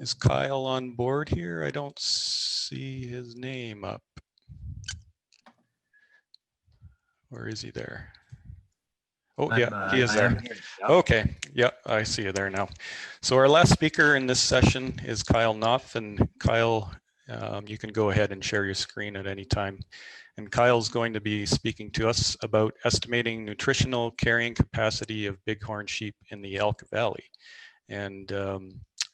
Is Kyle on board here? I don't see his name up. Or is he there? Oh, yeah, he is I am there. here. Yep. Okay, yeah, I see you there now. So our last speaker in this session is Kyle Knopff, and Kyle, you can go ahead and share your screen at any time. And Kyle's going to be speaking to us about estimating nutritional carrying capacity of bighorn sheep in the Elk Valley. And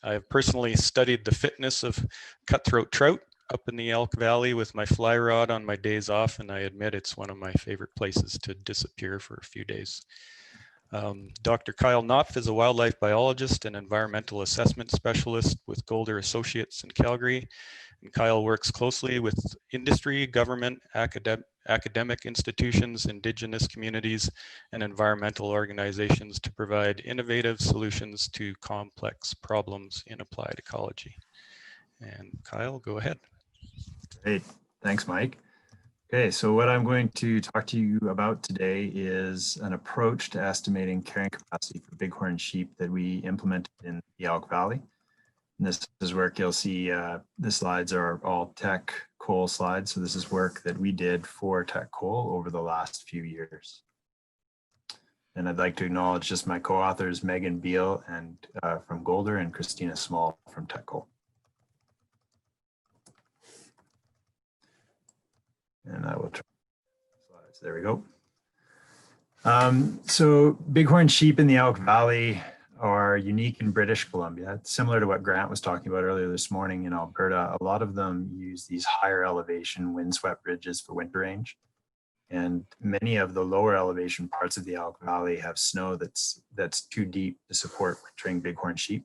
I have personally studied the fitness of cutthroat trout up in the Elk Valley with my fly rod on my days off, and I admit it's one of my favorite places to disappear for a few days. Dr. Kyle Knopff is a wildlife biologist and environmental assessment specialist with Golder Associates in Calgary. And Kyle works closely with industry, government, academic institutions, indigenous communities, and environmental organizations to provide innovative solutions to complex problems in applied ecology. And Kyle, go ahead. Great. Thanks, Mike. Okay, so what I'm going to talk to you about today is an approach to estimating carrying capacity for bighorn sheep that we implemented in the Elk Valley. And this is work you'll see, the slides are all Tech Coal slides. So this is work that we did for Tech Coal over the last few years. And I'd like to acknowledge just my co-authors, Megan Beal and from Golder and Christina Small from Tech Coal. And I will try slides. There we go. So bighorn sheep in the Elk Valley are unique in British Columbia. It's similar to what Grant was talking about earlier this morning in Alberta. A lot of them use these higher elevation windswept ridges for winter range. And many of the lower elevation parts of the Elk Valley have snow that's too deep to support wintering bighorn sheep.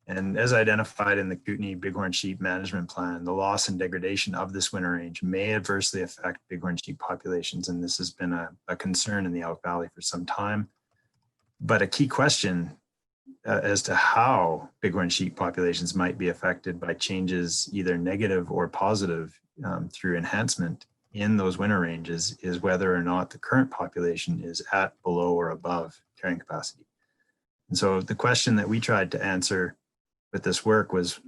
And as identified in the Kootenai Bighorn Sheep Management Plan, the loss and degradation of this winter range may adversely affect bighorn sheep populations. And this has been a concern in the Elk Valley for some time. But a key question as to how bighorn sheep populations might be affected by changes, either negative or positive through enhancement in those winter ranges, is whether or not the current population is at, below, or above carrying capacity. And so the question that we tried to answer with this work was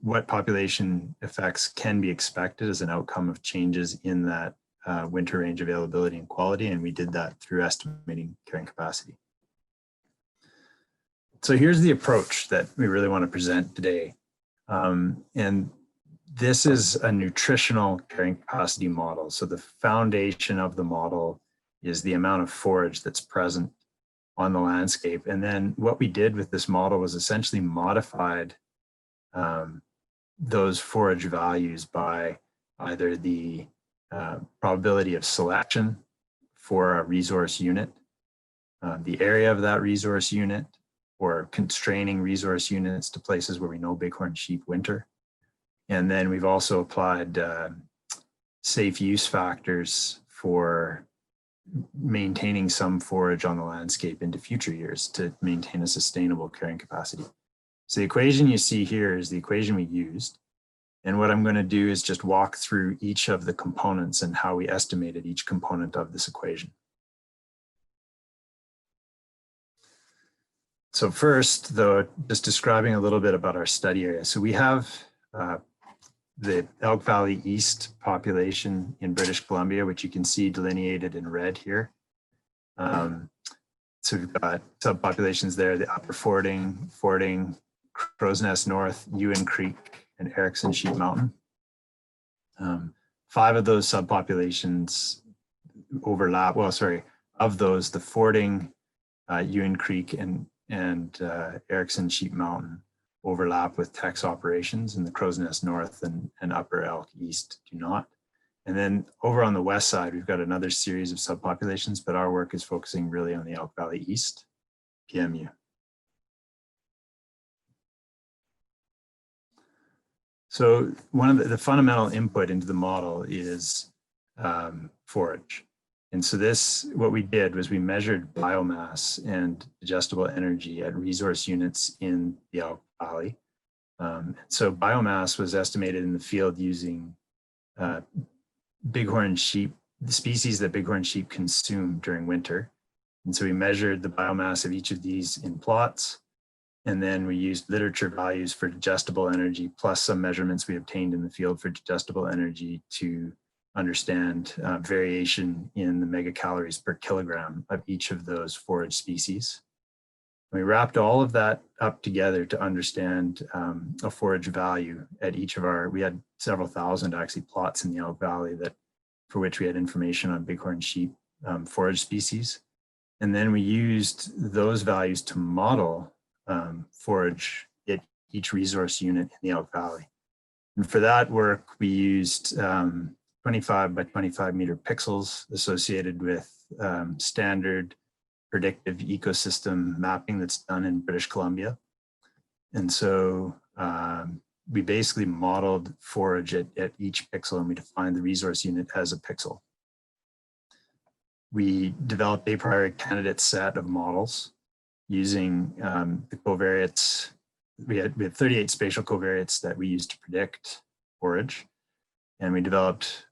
what population effects can be expected as an outcome of changes in that winter range availability and quality, and we did that through estimating carrying capacity. So here's the approach that we really want to present today. And this is a nutritional carrying capacity model. So the foundation of the model is the amount of forage that's present on the landscape. And then what we did with this model was essentially modified those forage values by either the probability of selection for a resource unit, the area of that resource unit, or constraining resource units to places where we know bighorn sheep winter. And then we've also applied safe use factors for maintaining some forage on the landscape into future years to maintain a sustainable carrying capacity. So the equation you see here is the equation we used. And what I'm going to do is just walk through each of the components and how we estimated each component of this equation. So first, though, just describing a little bit about our study area. So we have the Elk Valley East population in British Columbia, which you can see delineated in red here. So we've got subpopulations there, the Upper Fording, Crow's Nest North, Ewan Creek, and Erickson Sheep Mountain. 5 of those subpopulations overlap. Well, sorry, of those, the Fording, Ewan Creek, and Erickson Sheep Mountain overlap with Tech's operations, and the Crow's Nest North and Upper Elk East do not. And then over on the west side, we've got another series of subpopulations, but our work is focusing really on the Elk Valley East, PMU. So one of the fundamental input into the model is forage. And so what we did was we measured biomass and digestible energy at resource units in the Elk Valley. So biomass was estimated in the field using bighorn sheep, the species that bighorn sheep consume during winter. And so we measured the biomass of each of these in plots. And then we used literature values for digestible energy, plus some measurements we obtained in the field for digestible energy to understand variation in the megacalories per kilogram of each of those forage species. We wrapped all of that up together to understand a forage value at each of we had several thousand actually plots in the Elk Valley for which we had information on bighorn sheep forage species. And then we used those values to model forage at each resource unit in the Elk Valley. And for that work, we used 25 by 25 meter pixels associated with standard predictive ecosystem mapping that's done in British Columbia. And so we basically modeled forage at each pixel, and we defined the resource unit as a pixel. We developed a priori candidate set of models using the covariates. We had 38 spatial covariates that we used to predict forage, and we developed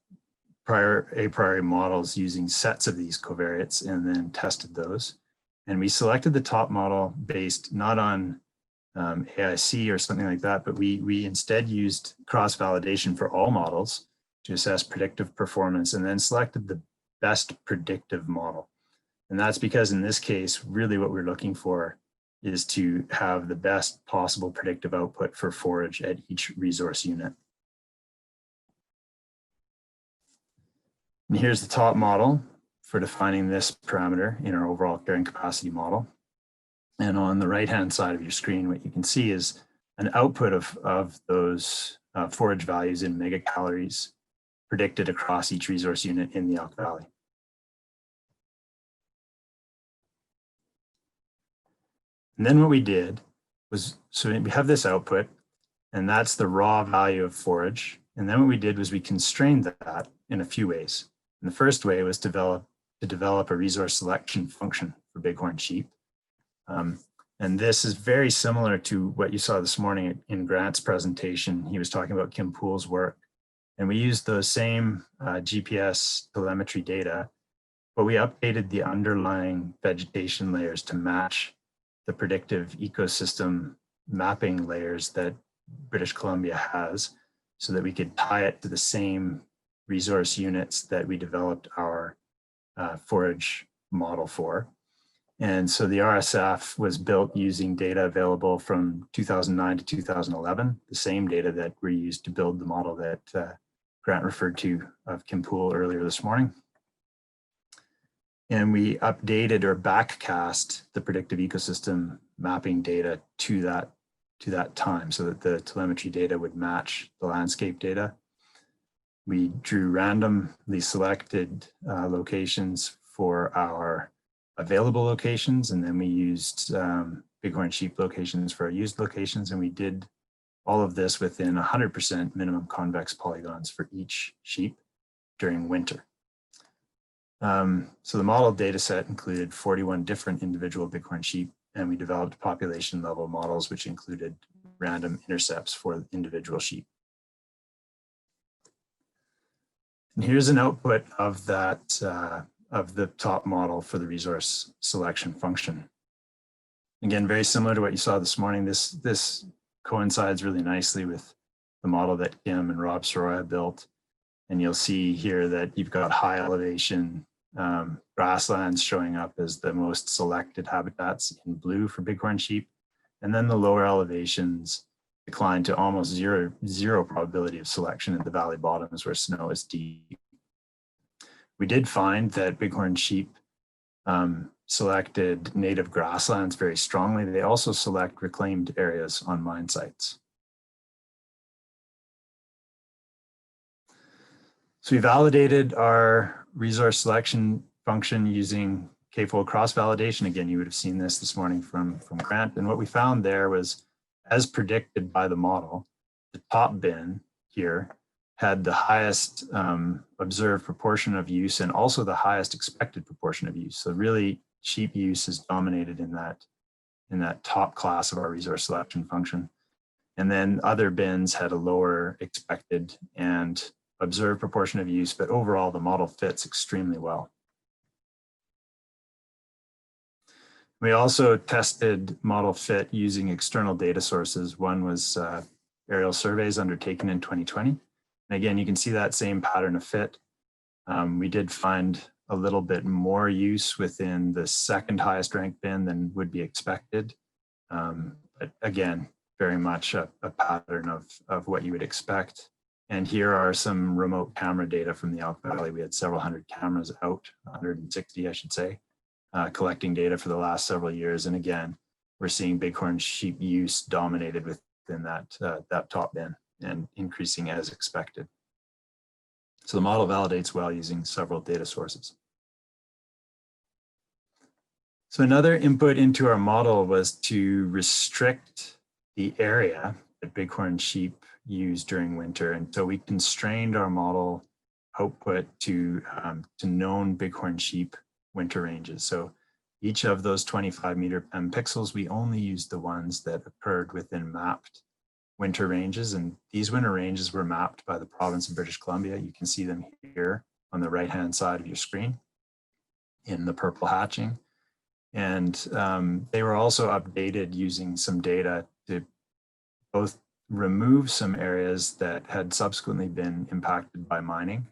a priori models using sets of these covariates and then tested those. And we selected the top model based not on AIC or something like that, but we instead used cross-validation for all models to assess predictive performance, and then selected the best predictive model. And that's because in this case, really what we're looking for is to have the best possible predictive output for forage at each resource unit. And here's the top model for defining this parameter in our overall carrying capacity model. And on the right-hand side of your screen, what you can see is an output of those forage values in megacalories predicted across each resource unit in the Elk Valley. And then what we did was, so we have this output, and that's the raw value of forage. And then what we did was we constrained that in a few ways. And the first way was to develop a resource selection function for bighorn sheep. And this is very similar to what you saw this morning in Grant's presentation. He was talking about Kim Poole's work. And we used those same GPS telemetry data, but we updated the underlying vegetation layers to match the predictive ecosystem mapping layers that British Columbia has, so that we could tie it to the same resource units that we developed our forage model for. And so the RSF was built using data available from 2009 to 2011, the same data that we used to build the model that Grant referred to of Kim Poole earlier this morning. And we updated or backcast the predictive ecosystem mapping data to that time, so that the telemetry data would match the landscape data. We drew randomly selected locations for our available locations, and then we used bighorn sheep locations for our used locations, and we did all of this within 100% minimum convex polygons for each sheep during winter. So the model data set included 41 different individual bighorn sheep, and we developed population level models which included random intercepts for individual sheep. And here's an output of that, of the top model for the resource selection function. Again, very similar to what you saw this morning. This coincides really nicely with the model that Kim and Rob Soroya built. And you'll see here that you've got high elevation grasslands showing up as the most selected habitats in blue for bighorn sheep. And then the lower elevations decline to almost zero probability of selection at the valley bottoms where snow is deep. We did find that bighorn sheep selected native grasslands very strongly. They also select reclaimed areas on mine sites. So we validated our resource selection function using k-fold cross-validation. Again, you would have seen this morning from Grant. And what we found there was, as predicted by the model, the top bin here had the highest observed proportion of use and also the highest expected proportion of use. So really, sheep use is dominated in that top class of our resource selection function. And then other bins had a lower expected and observed proportion of use, but overall the model fits extremely well. We also tested model fit using external data sources. One was aerial surveys undertaken in 2020. And again, you can see that same pattern of fit. We did find a little bit more use within the second highest ranked bin than would be expected. But again, very much a pattern of what you would expect. And here are some remote camera data from the Elk Valley. We had several hundred cameras out, 160, I should say, collecting data for the last several years. And again, we're seeing bighorn sheep use dominated within that top bin and increasing as expected. So the model validates well using several data sources. So another input into our model was to restrict the area that bighorn sheep use during winter. And so we constrained our model output to known bighorn sheep winter ranges. So each of those 25 meter pixels, we only used the ones that occurred within mapped winter ranges. And these winter ranges were mapped by the province of British Columbia. You can see them here on the right-hand side of your screen in the purple hatching. And they were also updated using some data to both remove some areas that had subsequently been impacted by mining,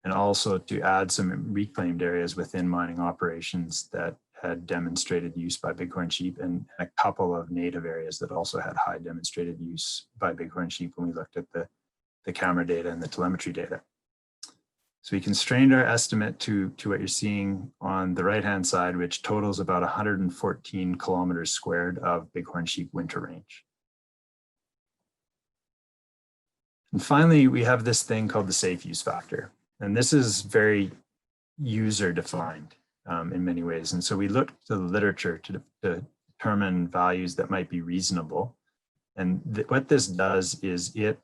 and also to add some reclaimed areas within mining operations that had demonstrated use by bighorn sheep, and a couple of native areas that also had high demonstrated use by bighorn sheep when we looked at the camera data and the telemetry data. So we constrained our estimate to what you're seeing on the right-hand side, which totals about 114 kilometers squared of bighorn sheep winter range. And finally, we have this thing called the safe use factor. And this is very user defined in many ways. And so we looked to the literature to determine values that might be reasonable. And what this does is it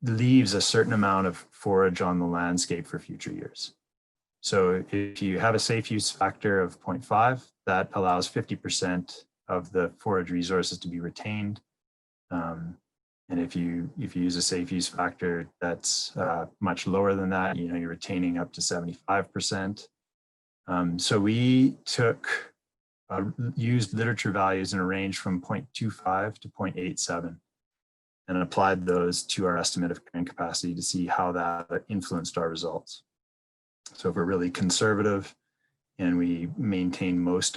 leaves a certain amount of forage on the landscape for future years. So if you have a safe use factor of 0.5, that allows 50% of the forage resources to be retained. And if you use a safe use factor that's much lower than that, you're retaining up to 75%. So we used literature values in a range from 0.25 to 0.87 and applied those to our estimate of carrying capacity to see how that influenced our results. So if we're really conservative and we maintain most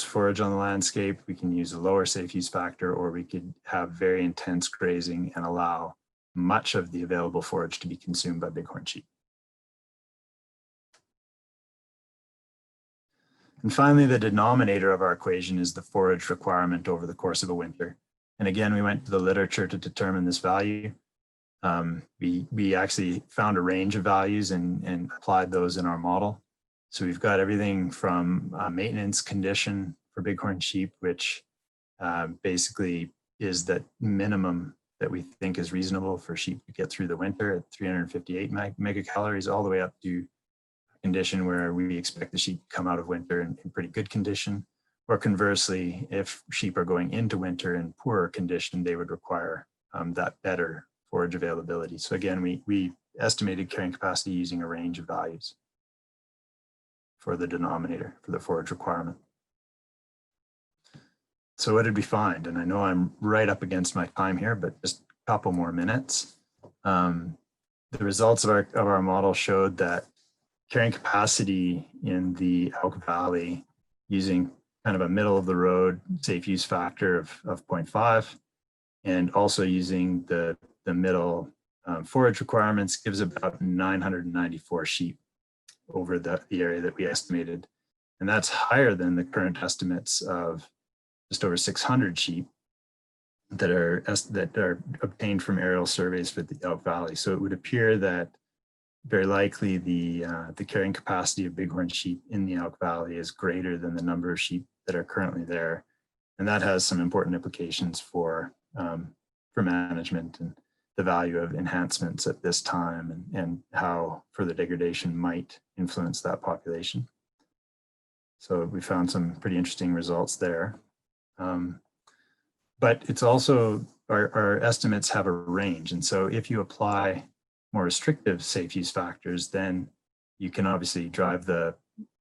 forage on the landscape, we can use a lower safe use factor, or we could have very intense grazing and allow much of the available forage to be consumed by bighorn sheep. And finally, the denominator of our equation is the forage requirement over the course of a winter. And again, we went to the literature to determine this value. We actually found a range of values and applied those in our model. So we've got everything from maintenance condition for bighorn sheep, which basically is that minimum that we think is reasonable for sheep to get through the winter at 358 megacalories, all the way up to condition where we expect the sheep to come out of winter in pretty good condition, or conversely, if sheep are going into winter in poorer condition, they would require that better forage availability. So again, we estimated carrying capacity using a range of values for the denominator for the forage requirement. So what did we find? And I know I'm right up against my time here, but just a couple more minutes. The results of our model showed that carrying capacity in the Elk Valley using kind of a middle of the road safe use factor of 0.5, and also using the middle forage requirements gives about 994 sheep over the area that we estimated. And that's higher than the current estimates of just over 600 sheep that are obtained from aerial surveys for the Elk Valley. So it would appear that very likely the carrying capacity of bighorn sheep in the Elk Valley is greater than the number of sheep that are currently there. And that has some important implications for management and the value of enhancements at this time, and how further degradation might influence that population. So we found some pretty interesting results there. But it's also, our estimates have a range. And so if you apply more restrictive safe use factors, then you can obviously drive the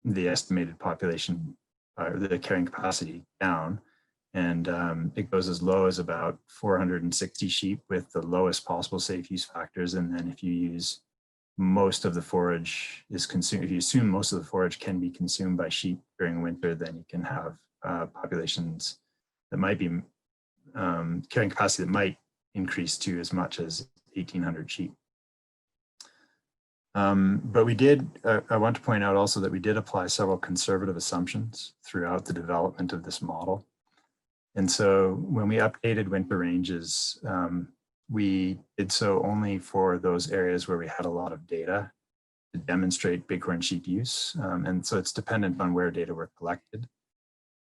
estimated population or the carrying capacity down. And it goes as low as about 460 sheep with the lowest possible safe use factors. And then if you use most of the forage is consumed, if you assume most of the forage can be consumed by sheep during winter, then you can have populations that might be carrying capacity that might increase to as much as 1,800 sheep. But we did, I want to point out also that we did apply several conservative assumptions throughout the development of this model. And so when we updated winter ranges, we did so only for those areas where we had a lot of data to demonstrate bighorn sheep use. And so it's dependent on where data were collected.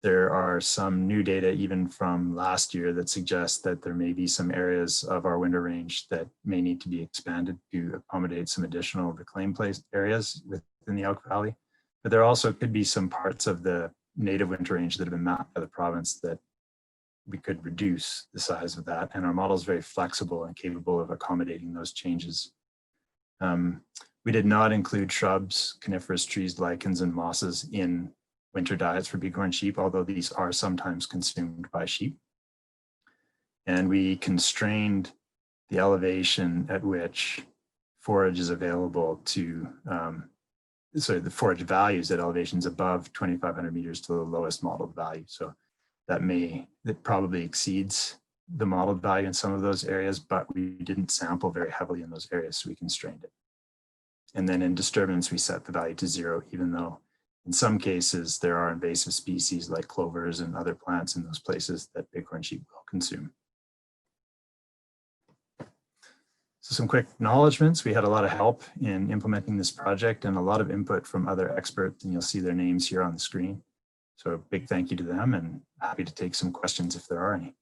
There are some new data even from last year that suggests that there may be some areas of our winter range that may need to be expanded to accommodate some additional reclaimed place areas within the Elk Valley. But there also could be some parts of the native winter range that have been mapped by the province that we could reduce the size of that. And our model is very flexible and capable of accommodating those changes. We did not include shrubs, coniferous trees, lichens, and mosses in winter diets for bighorn sheep, although these are sometimes consumed by sheep. And we constrained the elevation at which forage is available to, sorry, the forage values at elevations above 2,500 meters to the lowest modeled value. So that probably exceeds the modeled value in some of those areas, but we didn't sample very heavily in those areas, so we constrained it. And then in disturbance, we set the value to 0, even though in some cases there are invasive species like clovers and other plants in those places that bighorn sheep will consume. So some quick acknowledgements. We had a lot of help in implementing this project and a lot of input from other experts, and you'll see their names here on the screen. So a big thank you to them, and happy to take some questions if there are any.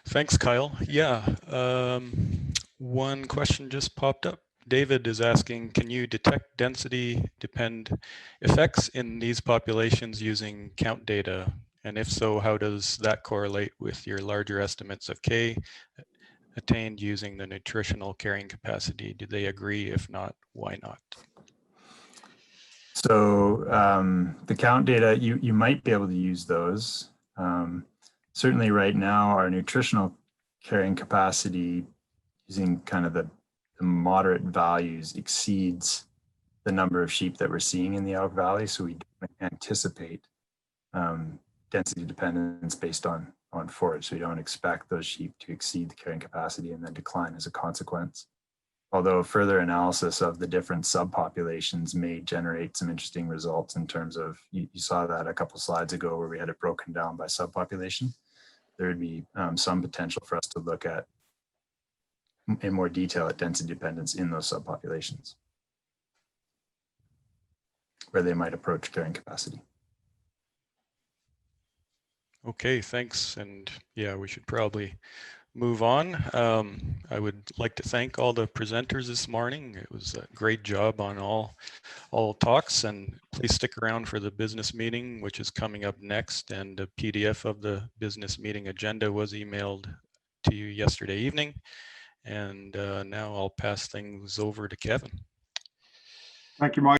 Thanks, Kyle. Yeah, one question just popped up. David is asking, can you detect density depend effects in these populations using count data? And if so, how does that correlate with your larger estimates of K attained using the nutritional carrying capacity? Do they agree? If not, why not? So the count data, you might be able to use those. Certainly right now, our nutritional carrying capacity using kind of the moderate values exceeds the number of sheep that we're seeing in the Elk Valley. So we anticipate density dependence based on forage. So we don't expect those sheep to exceed the carrying capacity and then decline as a consequence. Although further analysis of the different subpopulations may generate some interesting results in terms of, you saw that a couple slides ago where we had it broken down by subpopulation. There would be some potential for us to look at in more detail at density dependence in those subpopulations, where they might approach carrying capacity. Okay, thanks. And yeah, we should probably move on. I would like to thank all the presenters this morning. It was a great job on all talks, and please stick around for the business meeting, which is coming up next. And a PDF of the business meeting agenda was emailed to you yesterday evening. And now I'll pass things over to Kevin. Thank you, Mike.